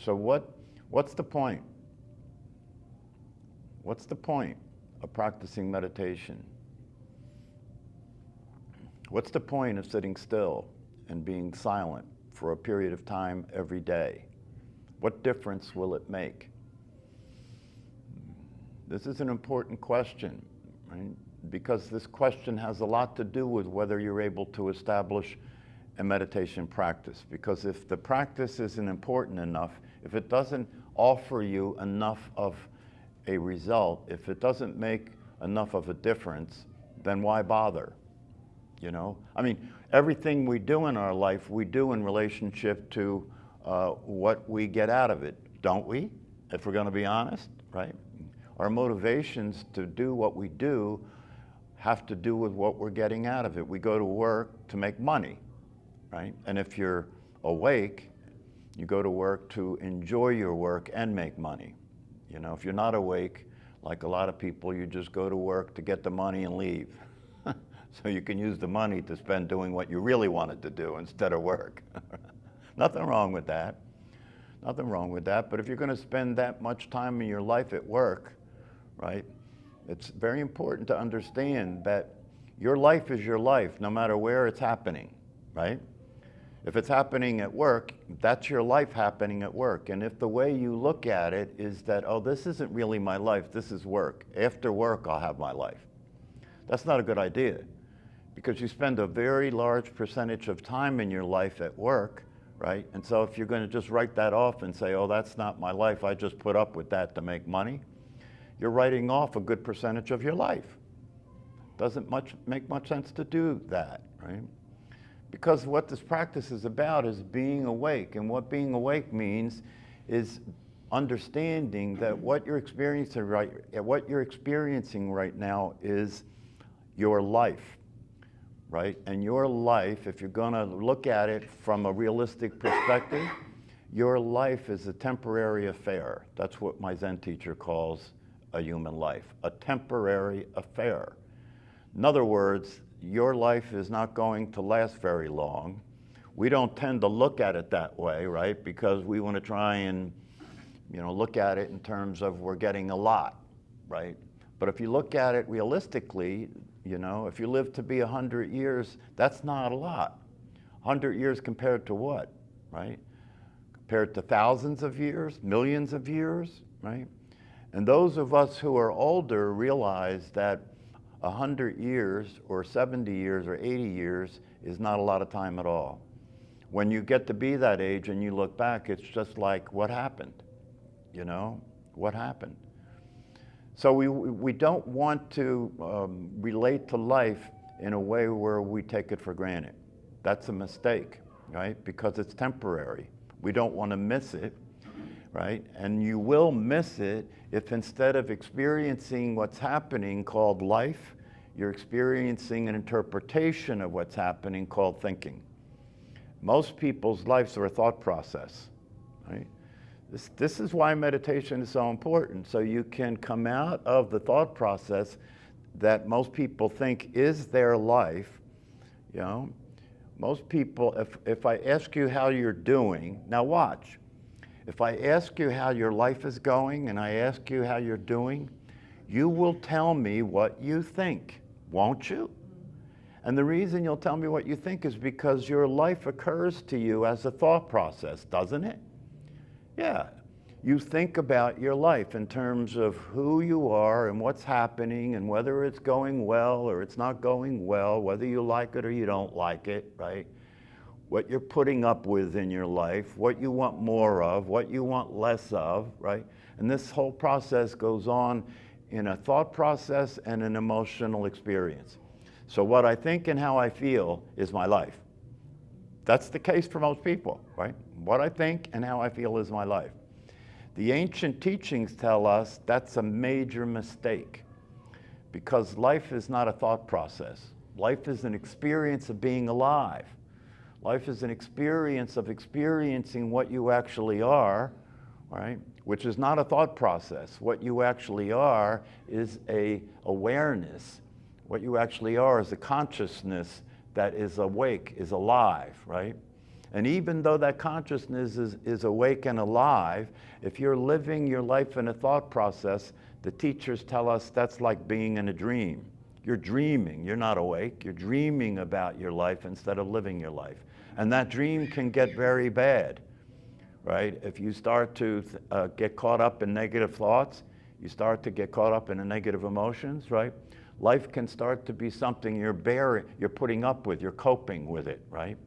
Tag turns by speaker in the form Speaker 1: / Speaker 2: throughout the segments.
Speaker 1: So what's the point? What's the point of practicing meditation? What's the point of sitting still and being silent for a period of time every day? What difference will it make? This is an important question, right? Because this question has a lot to do with whether you're able to establish a meditation practice. Because if the practice isn't important enough, if it doesn't offer you enough of a result, if it doesn't make enough of a difference, then why bother? You know, I mean, everything we do in our life, we do in relationship to what we get out of it, don't we? If we're going to be honest, right? Our motivations to do what we do have to do with what we're getting out of it. We go to work to make money, right? And if you're awake, you go to work to enjoy your work and make money. You know, if you're not awake, like a lot of people, you just go to work to get the money and leave. So you can use the money to spend doing what you really wanted to do instead of work. Nothing wrong with that. Nothing wrong with that. But if you're going to spend that much time in your life at work, right, it's very important to understand that your life is your life, no matter where it's happening, right? If it's happening at work, that's your life happening at work. And if the way you look at it is that, oh, this isn't really my life, this is work. After work, I'll have my life. That's not a good idea, because you spend a very large percentage of time in your life at work, right? And so if you're going to just write that off and say, oh, that's not my life, I just put up with that to make money, you're writing off a good percentage of your life. Doesn't make much sense to do that, right? Because what this practice is about is being awake. And what being awake means is understanding that what you're experiencing right now is your life, right? And your life, if you're going to look at it from a realistic perspective, your life is a temporary affair. That's what my Zen teacher calls a human life, a temporary affair. In other words, your life is not going to last very long. We don't tend to look at it that way, right? Because we want to try and, you know, look at it in terms of we're getting a lot, right? But if you look at it realistically, you know, if you live to be 100 years, that's not a lot. 100 years compared to what, right? Compared to thousands of years, millions of years, right? And those of us who are older realize that 100 years or 70 years or 80 years is not a lot of time at all. When you get to be that age and you look back, it's just like, what happened? You know, what happened? So we don't want to relate to life in a way where we take it for granted. That's a mistake, right? Because it's temporary. We don't want to miss it, right? And you will miss it if instead of experiencing what's happening called life, you're experiencing an interpretation of what's happening called thinking. Most people's lives are a thought process, right? This is why meditation is so important, so you can come out of the thought process that most people think is their life. You know, most people, if I ask you how you're doing, now watch. If I ask you how your life is going and I ask you how you're doing, you will tell me what you think, won't you? And the reason you'll tell me what you think is because your life occurs to you as a thought process, doesn't it? Yeah. You think about your life in terms of who you are and what's happening and whether it's going well or it's not going well, whether you like it or you don't like it, right? What you're putting up with in your life, what you want more of, what you want less of, right? And this whole process goes on in a thought process and an emotional experience. So what I think and how I feel is my life. That's the case for most people, right? What I think and how I feel is my life. The ancient teachings tell us that's a major mistake, because life is not a thought process. Life is an experience of being alive. Life is an experience of experiencing what you actually are, right? Which is not a thought process. What you actually are is a awareness. What you actually are is a consciousness that is awake, is alive, right? And even though that consciousness is awake and alive, if you're living your life in a thought process, the teachers tell us that's like being in a dream. You're dreaming, you're not awake, you're dreaming about your life instead of living your life. And that dream can get very bad, right? If you start to get caught up in negative thoughts, you start to get caught up in the negative emotions, right? Life can start to be something you're putting up with, you're coping with it, right?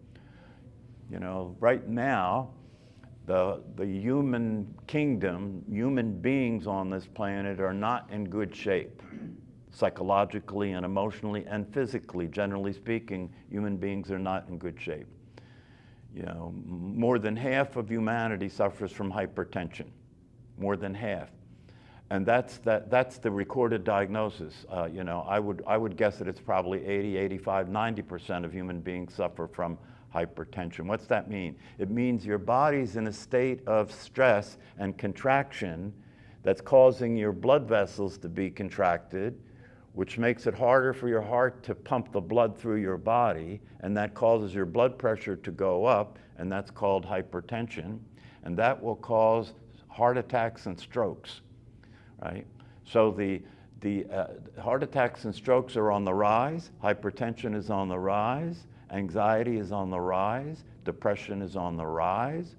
Speaker 1: You know, right now, the human kingdom, human beings on this planet are not in good shape. Psychologically and emotionally and physically, generally speaking, human beings are not in good shape. You know, more than half of humanity suffers from hypertension, more than half. And that's the recorded diagnosis. You know, I would guess that it's probably 80, 85, 90% of human beings suffer from hypertension. What's that mean? It means your body's in a state of stress and contraction that's causing your blood vessels to be contracted, which makes it harder for your heart to pump the blood through your body, and that causes your blood pressure to go up, and that's called hypertension, and that will cause heart attacks and strokes, right? So the heart attacks and strokes are on the rise, hypertension is on the rise, anxiety is on the rise, depression is on the rise.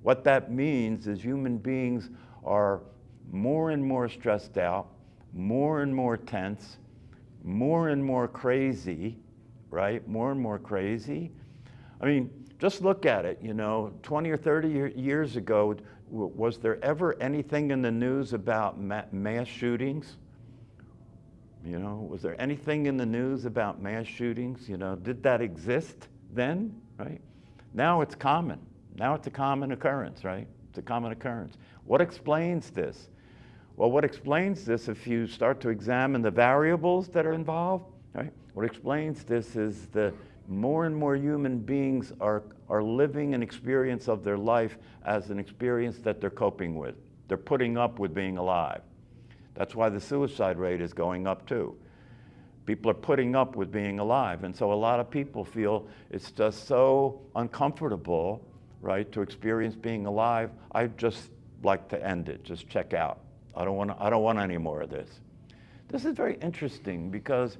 Speaker 1: What that means is human beings are more and more stressed out, more and more tense, more and more crazy, right? More and more crazy. I mean, just look at it, you know, 20 or 30 years ago, was there ever anything in the news about mass shootings? You know, was there anything in the news about mass shootings? You know, did that exist then, right? Now it's common. Now it's a common occurrence, right? It's a common occurrence. What explains this? Well, what explains this, if you start to examine the variables that are involved, right? What explains this is the more and more human beings are living an experience of their life as an experience that they're coping with. They're putting up with being alive. That's why the suicide rate is going up too. People are putting up with being alive. And so a lot of people feel it's just so uncomfortable, right, to experience being alive. I'd just like to end it, just check out. I don't want any more of this. This is very interesting because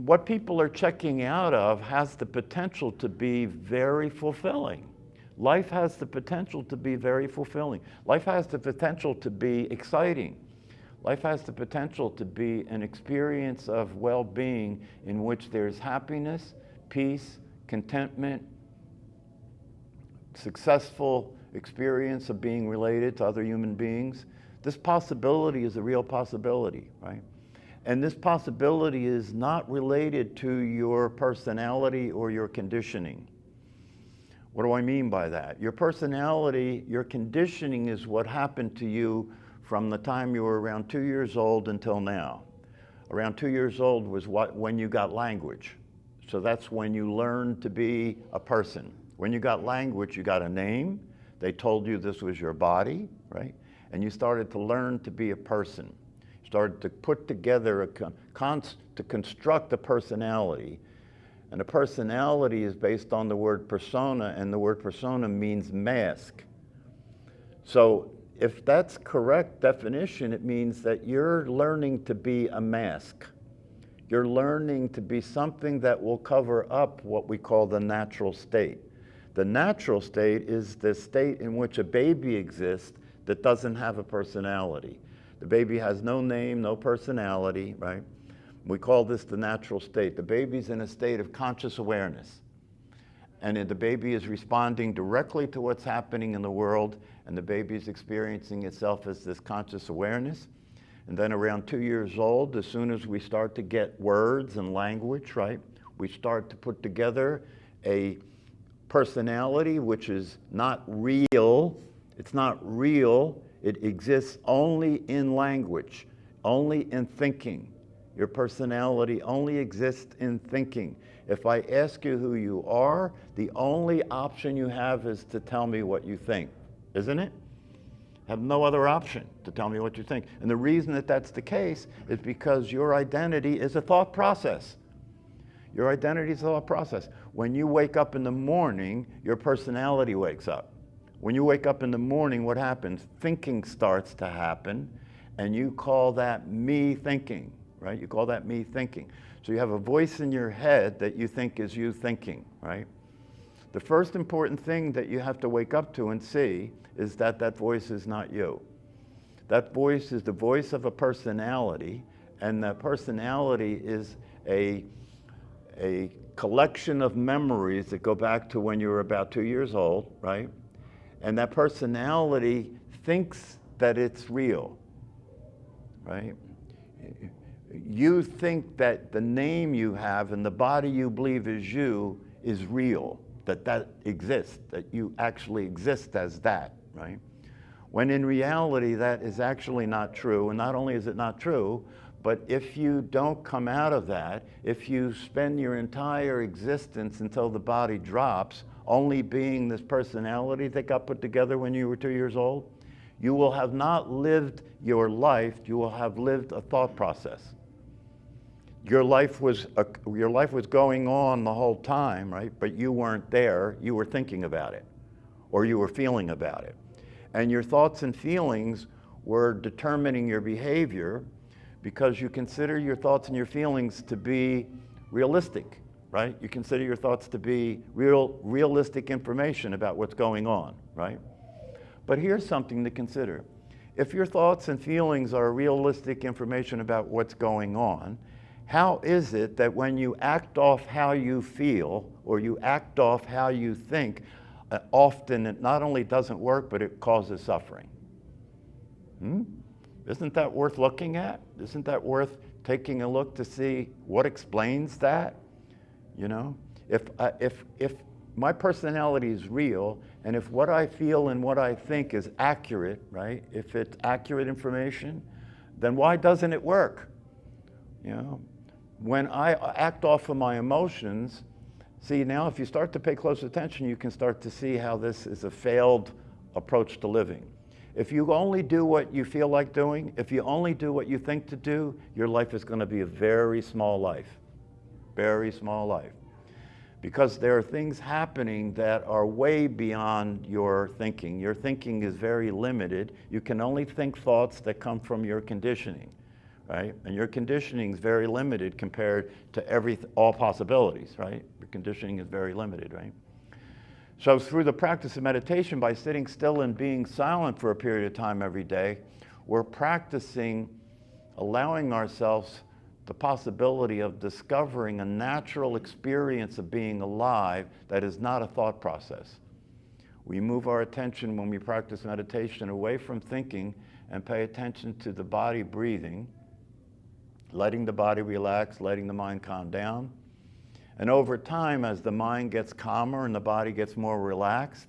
Speaker 1: what people are checking out of has the potential to be very fulfilling. Life has the potential to be very fulfilling. Life has the potential to be exciting. Life has the potential to be an experience of well-being in which there's happiness, peace, contentment, successful experience of being related to other human beings. This possibility is a real possibility, right? And this possibility is not related to your personality or your conditioning. What do I mean by that? Your personality, your conditioning is what happened to you from the time you were around 2 years old until now. Around 2 years old was when you got language. So that's when you learned to be a person. When you got language, you got a name. They told you this was your body, right? And you started to learn to be a person. You started to put together to construct a personality. And a personality is based on the word persona, and the word persona means mask. So if that's correct definition, it means that you're learning to be a mask. You're learning to be something that will cover up what we call the natural state. The natural state is the state in which a baby exists that doesn't have a personality. The baby has no name, no personality, right? We call this the natural state. The baby's in a state of conscious awareness. And the baby is responding directly to what's happening in the world, and the baby is experiencing itself as this conscious awareness. And then around 2 years old, as soon as we start to get words and language, right, we start to put together a personality which is not real. It's not real. It exists only in language, only in thinking. Your personality only exists in thinking. If I ask you who you are, the only option you have is to tell me what you think, isn't it? Have no other option to tell me what you think. And the reason that that's the case is because your identity is a thought process. Your identity is a thought process. When you wake up in the morning, your personality wakes up. When you wake up in the morning, what happens? Thinking starts to happen, and you call that me thinking, right? You call that me thinking. So you have a voice in your head that you think is you thinking, right? The first important thing that you have to wake up to and see is that that voice is not you. That voice is the voice of a personality, and that personality is a collection of memories that go back to when you were about 2 years old, right? And that personality thinks that it's real, right? You think that the name you have and the body you believe is you is real, that exists, that you actually exist as that, right? When in reality, that is actually not true. And not only is it not true, but if you don't come out of that, if you spend your entire existence until the body drops, only being this personality that got put together when you were 2 years old, you will have not lived your life, you will have lived a thought process. Your life was going on the whole time, right? But you weren't there, you were thinking about it, or you were feeling about it. And your thoughts and feelings were determining your behavior because you consider your thoughts and your feelings to be realistic, right? You consider your thoughts to be realistic information about what's going on, right? But here's something to consider. If your thoughts and feelings are realistic information about what's going on, how is it that when you act off how you feel or you act off how you think, often it not only doesn't work, but it causes suffering? Isn't that worth looking at? Isn't that worth taking a look to see what explains that? You know, if my personality is real, and if what I feel and what I think is accurate, right? If it's accurate information, then why doesn't it work? You know, when I act off of my emotions, see, now if you start to pay close attention, you can start to see how this is a failed approach to living. If you only do what you feel like doing, if you only do what you think to do, your life is going to be a very small life. Very small life. Because there are things happening that are way beyond your thinking. Your thinking is very limited. You can only think thoughts that come from your conditioning, right? And your conditioning is very limited compared to all possibilities, right? Your conditioning is very limited, right? So through the practice of meditation, by sitting still and being silent for a period of time every day, we're practicing allowing ourselves the possibility of discovering a natural experience of being alive that is not a thought process. We move our attention when we practice meditation away from thinking and pay attention to the body breathing, letting the body relax, letting the mind calm down. And over time, as the mind gets calmer and the body gets more relaxed,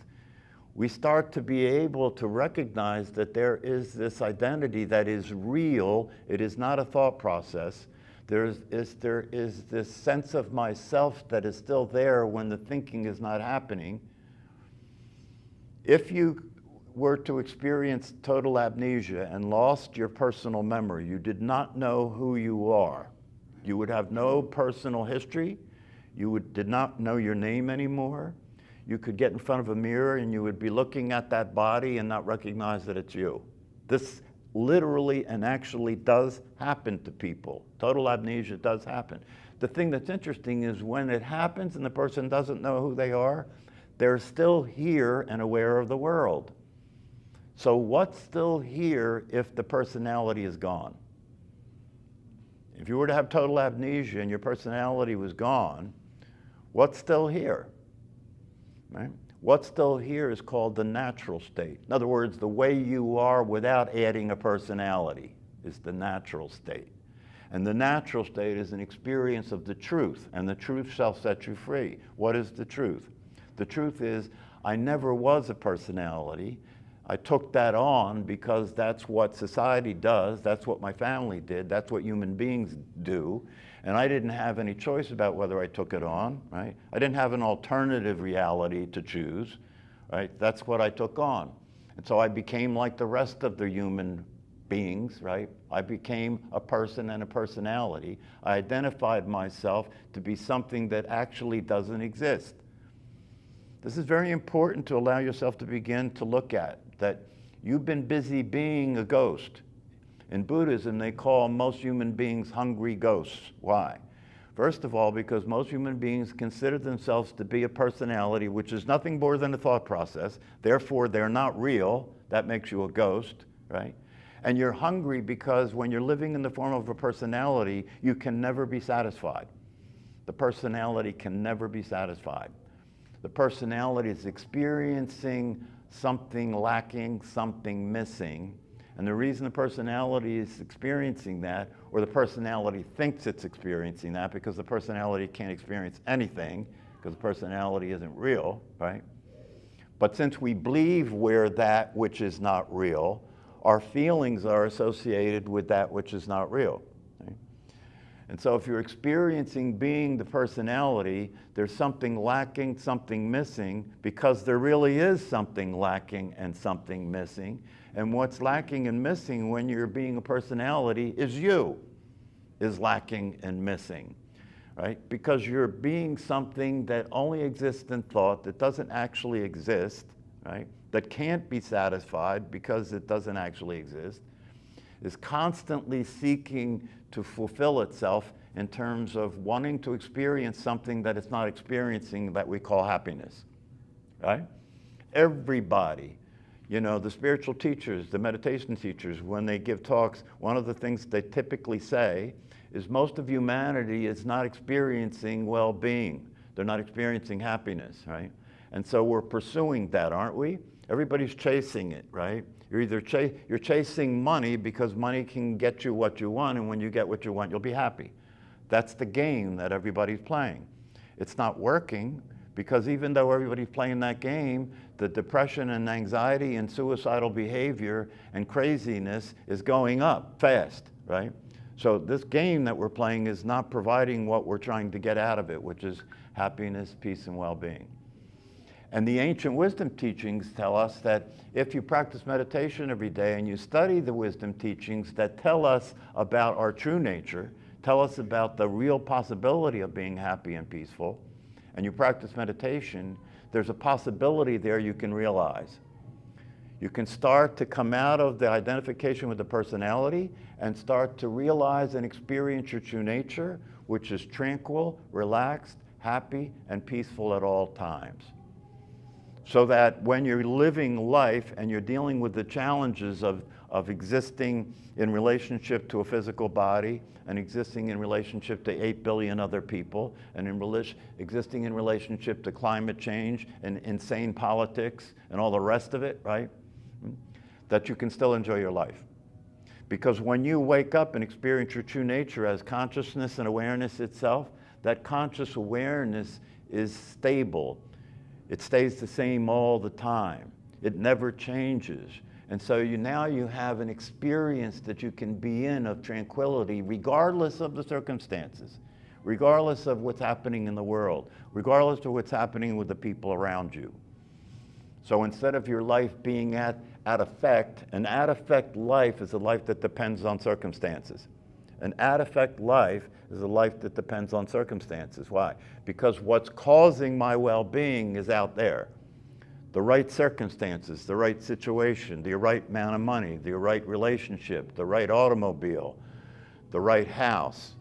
Speaker 1: we start to be able to recognize that there is this identity that is real. It is not a thought process. There is this sense of myself that is still there when the thinking is not happening. If you were to experience total amnesia and lost your personal memory, you did not know who you are. You would have no personal history. You did not know your name anymore. You could get in front of a mirror and you would be looking at that body and not recognize that it's you. This literally and actually does happen to people. Total amnesia does happen. The thing that's interesting is when it happens and the person doesn't know who they are, they're still here and aware of the world. So what's still here if the personality is gone? If you were to have total amnesia and your personality was gone, what's still here? Right? What's still here is called the natural state. In other words, the way you are without adding a personality is the natural state. And the natural state is an experience of the truth, and the truth shall set you free. What is the truth? The truth is, I never was a personality. I took that on because that's what society does, that's what my family did, that's what human beings do, and I didn't have any choice about whether I took it on, right? I didn't have an alternative reality to choose, right? That's what I took on. And so I became like the rest of the human beings, right? I became a person and a personality. I identified myself to be something that actually doesn't exist. This is very important to allow yourself to begin to look at, that you've been busy being a ghost. In Buddhism, they call most human beings hungry ghosts. Why? First of all, because most human beings consider themselves to be a personality, which is nothing more than a thought process. Therefore, they're not real. That makes you a ghost, right? And you're hungry because when you're living in the form of a personality, you can never be satisfied. The personality can never be satisfied. The personality is experiencing something lacking, something missing. And the reason the personality is experiencing that, or the personality thinks it's experiencing that, because the personality can't experience anything, because the personality isn't real, right? But since we believe we're that which is not real, our feelings are associated with that which is not real. Right? And so if you're experiencing being the personality, there's something lacking, something missing, because there really is something lacking and something missing. And what's lacking and missing when you're being a personality is you, is lacking and missing, right? Because you're being something that only exists in thought, that doesn't actually exist, right? That can't be satisfied because it doesn't actually exist, is constantly seeking to fulfill itself in terms of wanting to experience something that it's not experiencing that we call happiness, right? Everybody. You know, the spiritual teachers, the meditation teachers, when they give talks, one of the things they typically say is most of humanity is not experiencing well-being. They're not experiencing happiness, right? And so we're pursuing that, aren't we? Everybody's chasing it, right? You're either you're chasing money because money can get you what you want, and when you get what you want, you'll be happy. That's the game that everybody's playing. It's not working, because even though everybody's playing that game, the depression and anxiety and suicidal behavior and craziness is going up fast, right? So this game that we're playing is not providing what we're trying to get out of it, which is happiness, peace, and well-being. And the ancient wisdom teachings tell us that if you practice meditation every day and you study the wisdom teachings that tell us about our true nature, tell us about the real possibility of being happy and peaceful, and you practice meditation, there's a possibility there you can realize. You can start to come out of the identification with the personality and start to realize and experience your true nature, which is tranquil, relaxed, happy, and peaceful at all times. So that when you're living life and you're dealing with the challenges of existing in relationship to a physical body and existing in relationship to 8 billion other people and existing in relationship to climate change and insane politics and all the rest of it, right? That you can still enjoy your life. Because when you wake up and experience your true nature as consciousness and awareness itself, that conscious awareness is stable. It stays the same all the time. It never changes. And so now you have an experience that you can be in of tranquility regardless of the circumstances, regardless of what's happening in the world, regardless of what's happening with the people around you. So instead of your life being at effect, an at effect life is a life that depends on circumstances. An at effect life is a life that depends on circumstances. Why? Because what's causing my well-being is out there. The right circumstances, the right situation, the right amount of money, the right relationship, the right automobile, the right house,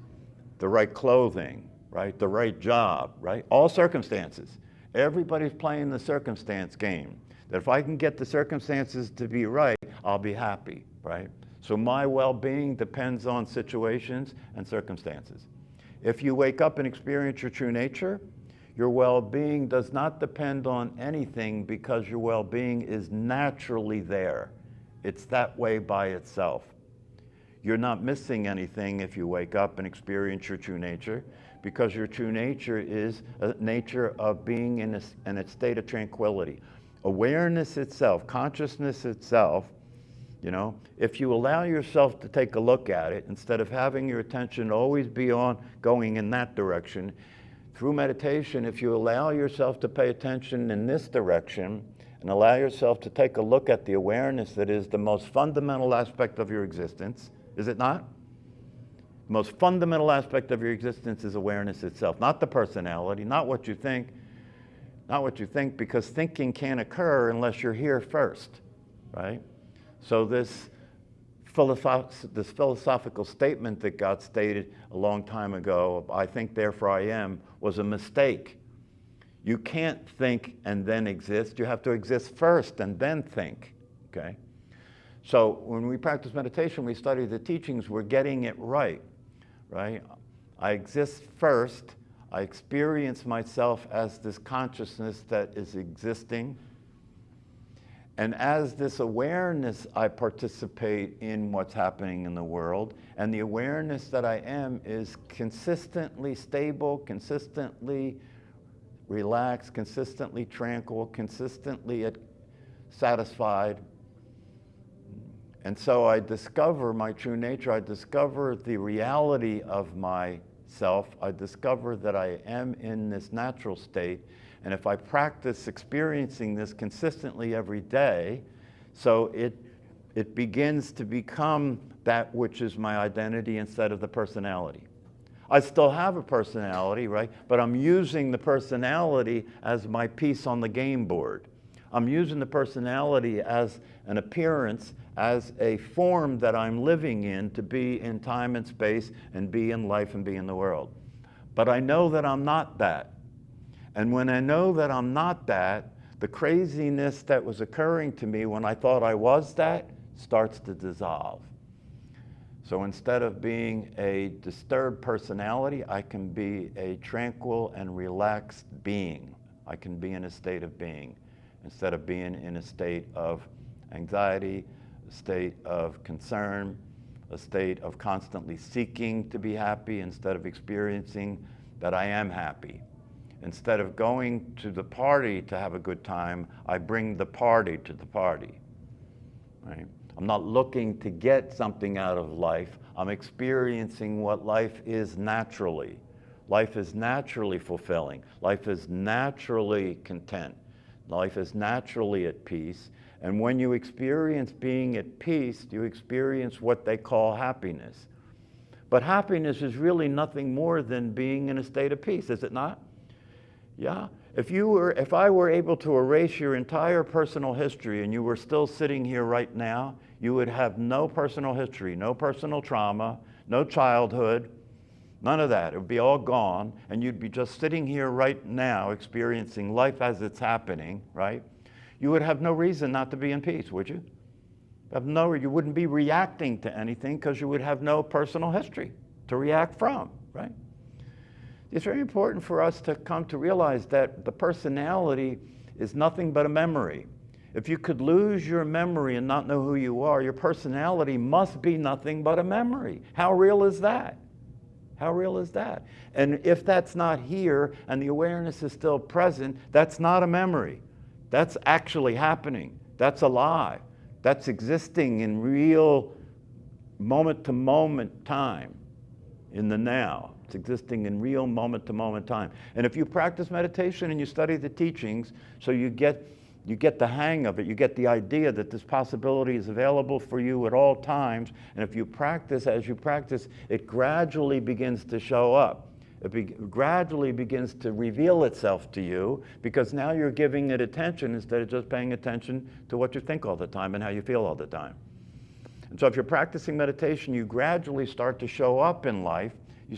Speaker 1: the right clothing, right? The right job, right? All circumstances. Everybody's playing the circumstance game. That if I can get the circumstances to be right, I'll be happy, right? So my well-being depends on situations and circumstances. If you wake up and experience your true nature, your well-being does not depend on anything because your well-being is naturally there. It's that way by itself. You're not missing anything if you wake up and experience your true nature, because your true nature is a nature of being in a state of tranquility. Awareness itself, consciousness itself, you know, if you allow yourself to take a look at it, instead of having your attention always be on going in that direction, through meditation, if you allow yourself to pay attention in this direction and allow yourself to take a look at the awareness that is the most fundamental aspect of your existence. Is it not? The most fundamental aspect of your existence is awareness itself, not the personality, not what you think, because thinking can't occur unless you're here first, right? So this philosophical statement that God stated a long time ago, I think, therefore I am, was a mistake. You can't think and then exist. You have to exist first and then think, okay? So when we practice meditation, we study the teachings, we're getting it right? I exist first. I experience myself as this consciousness that is existing. And as this awareness, I participate in what's happening in the world. And the awareness that I am is consistently stable, consistently relaxed, consistently tranquil, consistently satisfied. And so I discover my true nature. I discover the reality of myself. I discover that I am in this natural state. And if I practice experiencing this consistently every day, so it begins to become that which is my identity instead of the personality. I still have a personality, right? But I'm using the personality as my piece on the game board. I'm using the personality as an appearance, as a form that I'm living in to be in time and space and be in life and be in the world. But I know that I'm not that. And when I know that I'm not that, the craziness that was occurring to me when I thought I was that starts to dissolve. So instead of being a disturbed personality, I can be a tranquil and relaxed being. I can be in a state of being instead of being in a state of anxiety, a state of concern, a state of constantly seeking to be happy instead of experiencing that I am happy. Instead of going to the party to have a good time, I bring the party to the party, right? I'm not looking to get something out of life. I'm experiencing what life is naturally. Life is naturally fulfilling. Life is naturally content. Life is naturally at peace. And when you experience being at peace, you experience what they call happiness. But happiness is really nothing more than being in a state of peace, is it not? Yeah. If I were able to erase your entire personal history and you were still sitting here right now, you would have no personal history, no personal trauma, no childhood, none of that. It would be all gone, and you'd be just sitting here right now experiencing life as it's happening, right? You would have no reason not to be in peace, would you? You wouldn't be reacting to anything because you would have no personal history to react from, right? It's very important for us to come to realize that the personality is nothing but a memory. If you could lose your memory and not know who you are, your personality must be nothing but a memory. How real is that? How real is that? And if that's not here and the awareness is still present, that's not a memory. That's actually happening. That's alive. That's existing in real moment-to-moment time, in the now. It's existing in real moment-to-moment time. And if you practice meditation and you study the teachings, so you get the hang of it, you get the idea that this possibility is available for you at all times, and if you practice, as you practice, it gradually begins to show up. It gradually begins to reveal itself to you, because now you're giving it attention instead of just paying attention to what you think all the time and how you feel all the time. And so if you're practicing meditation, you gradually start to show up in life. You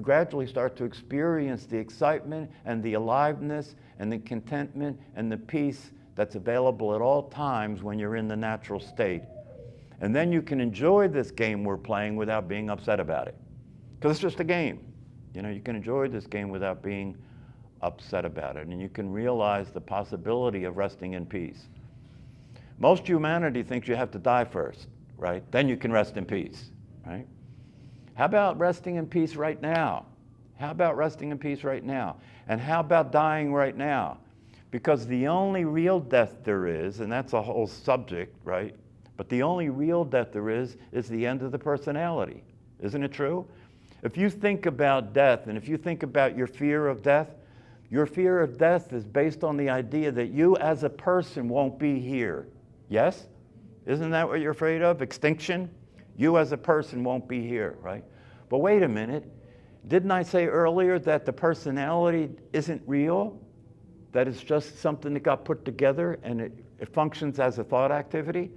Speaker 1: gradually start to experience the excitement and the aliveness and the contentment and the peace that's available at all times when you're in the natural state. And then you can enjoy this game we're playing without being upset about it. Because it's just a game. You can enjoy this game without being upset about it. And you can realize the possibility of resting in peace. Most humanity thinks you have to die first, right? Then you can rest in peace, right? How about resting in peace right now? How about resting in peace right now? And how about dying right now? Because the only real death there is, and that's a whole subject, right? But the only real death there is the end of the personality. Isn't it true? If you think about death, and if you think about your fear of death, Your fear of death is based on the idea that you as a person won't be here. Yes? Isn't that what you're afraid of? Extinction? You as a person won't be here, right? But wait a minute. Didn't I say earlier that the personality isn't real? That it's just something that got put together and it functions as a thought activity?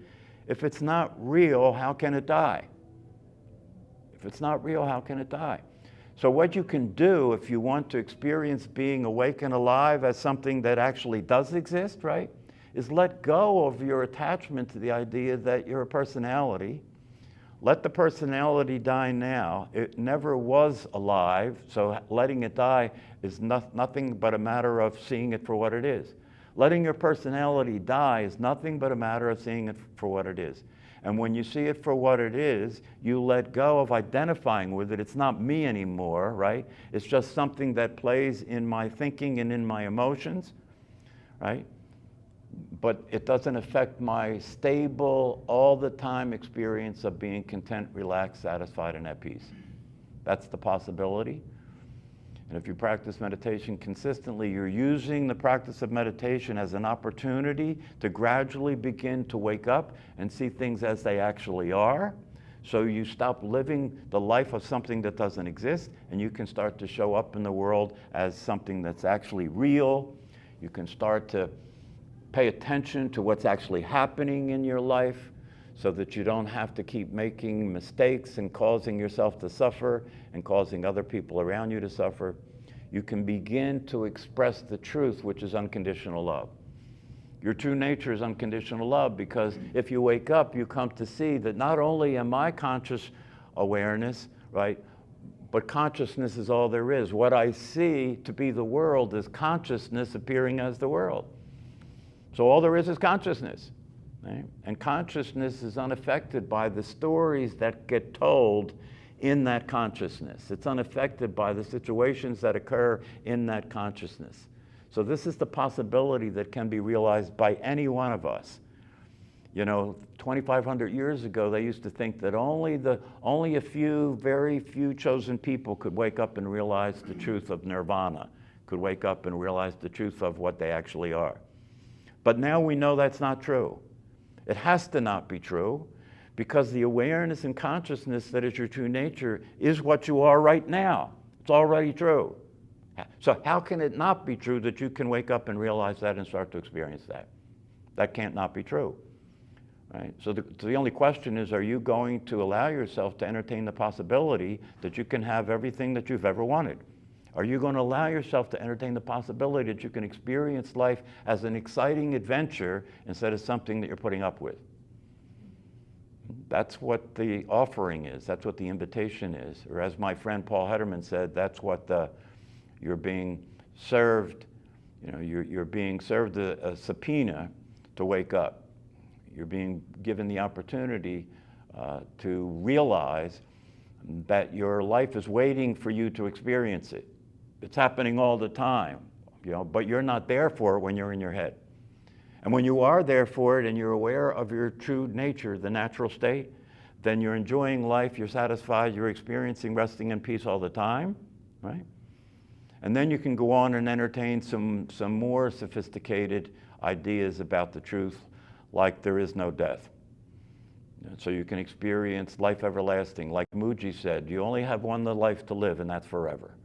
Speaker 1: If it's not real, how can it die? If it's not real, how can it die? So what you can do if you want to experience being awake and alive as something that actually does exist, right, is let go of your attachment to the idea that you're a personality. Let the personality die now. It never was alive, so letting it die is nothing but a matter of seeing it for what it is. Letting your personality die is nothing but a matter of seeing it for what it is. And when you see it for what it is, you let go of identifying with it. It's not me anymore, right? It's just something that plays in my thinking and in my emotions, right? But it doesn't affect my stable, all the time experience of being content, relaxed, satisfied, and at peace. That's the possibility. And if you practice meditation consistently, you're using the practice of meditation as an opportunity to gradually begin to wake up and see things as they actually are. So you stop living the life of something that doesn't exist, and you can start to show up in the world as something that's actually real. You can start to pay attention to what's actually happening in your life so that you don't have to keep making mistakes and causing yourself to suffer and causing other people around you to suffer. You can begin to express the truth, which is unconditional love. Your true nature is unconditional love, because if you wake up, you come to see that not only am I conscious awareness, right, but consciousness is all there is. What I see to be the world is consciousness appearing as the world. So all there is consciousness. Right? And consciousness is unaffected by the stories that get told in that consciousness. It's unaffected by the situations that occur in that consciousness. So this is the possibility that can be realized by any one of us. You know, 2,500 years ago, they used to think that only a few, very few chosen people could wake up and realize the truth of nirvana, could wake up and realize the truth of what they actually are. But now we know that's not true. It has to not be true, because the awareness and consciousness that is your true nature is what you are right now. It's already true. So how can it not be true that you can wake up and realize that and start to experience that? That can't not be true, right? So the only question is, are you going to allow yourself to entertain the possibility that you can have everything that you've ever wanted? Are you going to allow yourself to entertain the possibility that you can experience life as an exciting adventure instead of something that you're putting up with? That's what the offering is. That's what the invitation is. Or as my friend Paul Hederman said, that's what you're being served. You know, you're being served a subpoena to wake up. You're being given the opportunity to realize that your life is waiting for you to experience it. It's happening all the time, you know, but you're not there for it when you're in your head. And when you are there for it and you're aware of your true nature, the natural state, then you're enjoying life, you're satisfied, you're experiencing resting in peace all the time, right? And then you can go on and entertain some more sophisticated ideas about the truth, like there is no death. So you can experience life everlasting. Like Mooji said, you only have one life to live, and that's forever.